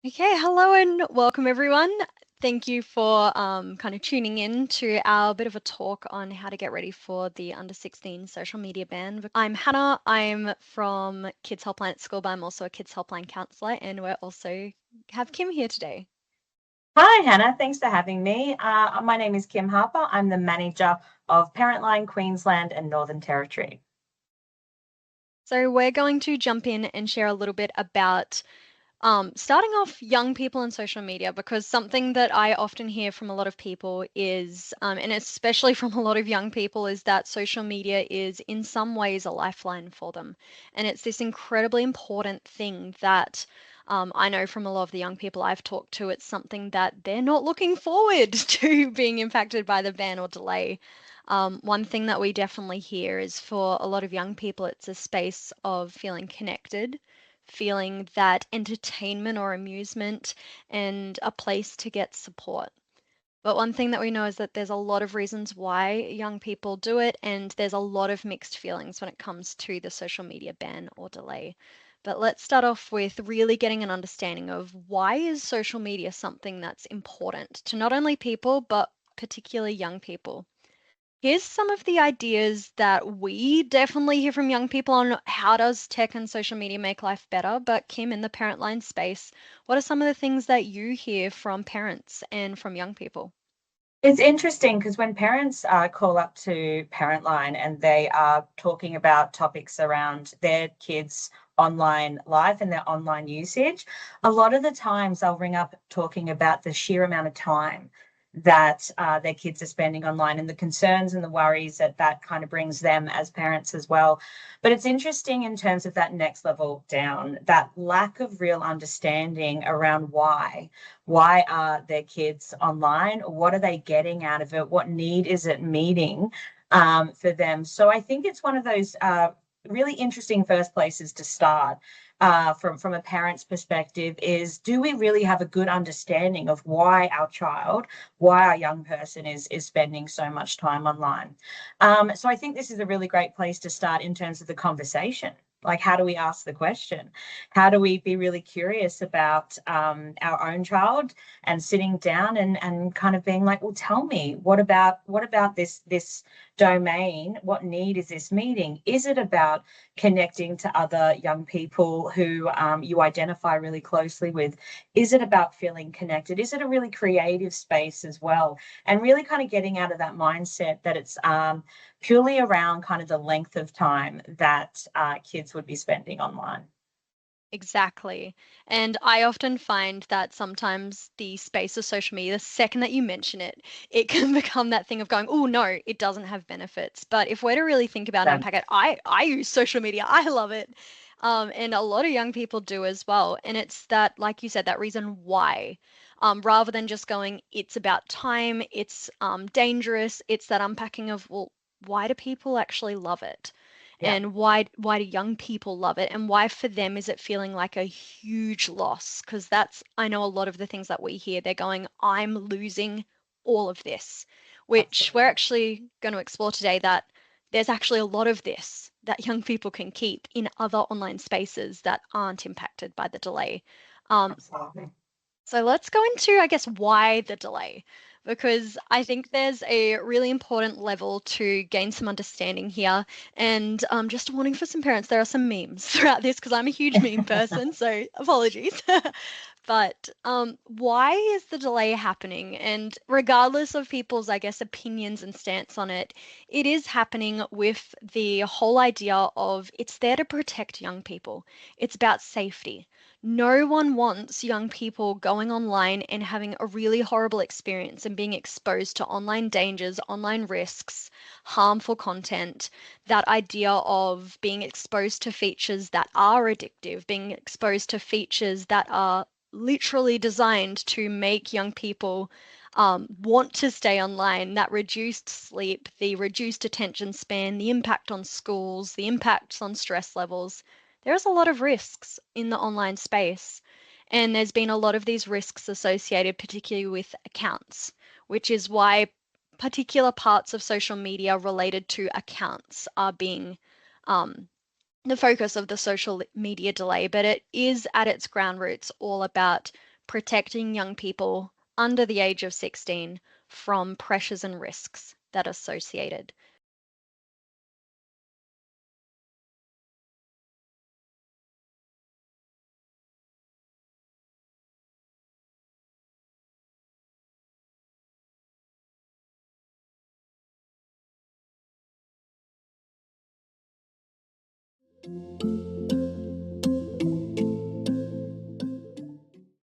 Okay, hello and welcome everyone. Thank you for kind of tuning in to our bit of a talk on how to get ready for the under 16 social media ban. I'm Hannah. I'm from Kids Helpline at school, but I'm also a Kids Helpline counselor, and we're also have Kim here today. Hi, Hannah. Thanks for having me. My name is Kim Harper. I'm the manager of Parentline, Queensland and Northern Territory. So we're going to jump in and share a little bit about starting off young people and social media, because something that I often hear from a lot of people is, and especially from a lot of young people, is that social media is in some ways a lifeline for them. And it's this incredibly important thing that I know from a lot of the young people I've talked to, it's something that they're not looking forward to being impacted by the ban or delay. One thing that we definitely hear is for a lot of young people, it's a space of feeling connected, feeling that entertainment or amusement, and a place to get support. But one thing that we know is that there's a lot of reasons why young people do it, and there's a lot of mixed feelings when it comes to the social media ban or delay. But let's start off with really getting an understanding of why is social media something that's important to not only people, but particularly young people. Here's some of the ideas that we definitely hear from young people on how does tech and social media make life better. But Kim, in the Parentline space, what are some of the things that you hear from parents and from young people? It's interesting because when parents call up to Parentline and they are talking about topics around their kids' online life and their online usage, a lot of the times they'll ring up talking about the sheer amount of time that their kids are spending online and the concerns and the worries that that kind of brings them as parents as well. But it's interesting in terms of that next level down, that lack of real understanding around why. Why are their kids online? What are they getting out of it? What need is it meeting for them? So I think it's one of those really interesting first places to start from a parent's perspective is, do we really have a good understanding of why our child, why our young person is spending so much time online? So I think this is a really great place to start in terms of the conversation. Like, how do we ask the question? How do we be really curious about our own child and sitting down and kind of being like, well, tell me, what about this domain? What need is this meeting? Is it about connecting to other young people who you identify really closely with? Is it about feeling connected? Is it a really creative space as well? And really kind of getting out of that mindset that it's purely around kind of the length of time that kids would be spending online. Exactly. And I often find that sometimes the space of social media, the second that you mention it, it can become that thing of going, oh no, it doesn't have benefits. But if we're to really think about and So, unpack it, I use social media. I love it. And a lot of young people do as well. And it's that, like you said, that reason why. Rather than just going, it's about time, it's dangerous, it's that unpacking of, well, why do people actually love it? yeah. And why do young people love it, and why for them is it feeling like a huge loss? Because that's, I know a lot of the things that we hear, they're going, I'm losing all of this, which we're Absolutely. actually going to explore today, that there's actually a lot of this that young people can keep in other online spaces that aren't impacted by the delay. um, Absolutely. so let's go into, I guess, why the delay, because I think there's a really important level to gain some understanding here. And just a warning for some parents, there are some memes throughout this because I'm a huge meme person, so apologies. But why is the delay happening? And regardless of people's, I guess, opinions and stance on it, it is happening with the whole idea of it's there to protect young people. It's about safety. No one wants young people going online and having a really horrible experience and being exposed to online dangers, online risks, harmful content. That idea of being exposed to features that are addictive, being exposed to features that are literally designed to make young people want to stay online, that reduced sleep, the reduced attention span, the impact on schools, the impacts on stress levels. There's a lot of risks in the online space. And there's been a lot of these risks associated, particularly with accounts, which is why particular parts of social media related to accounts are being the focus of the social media delay, but it is at its ground roots all about protecting young people under the age of 16 from pressures and risks that are associated.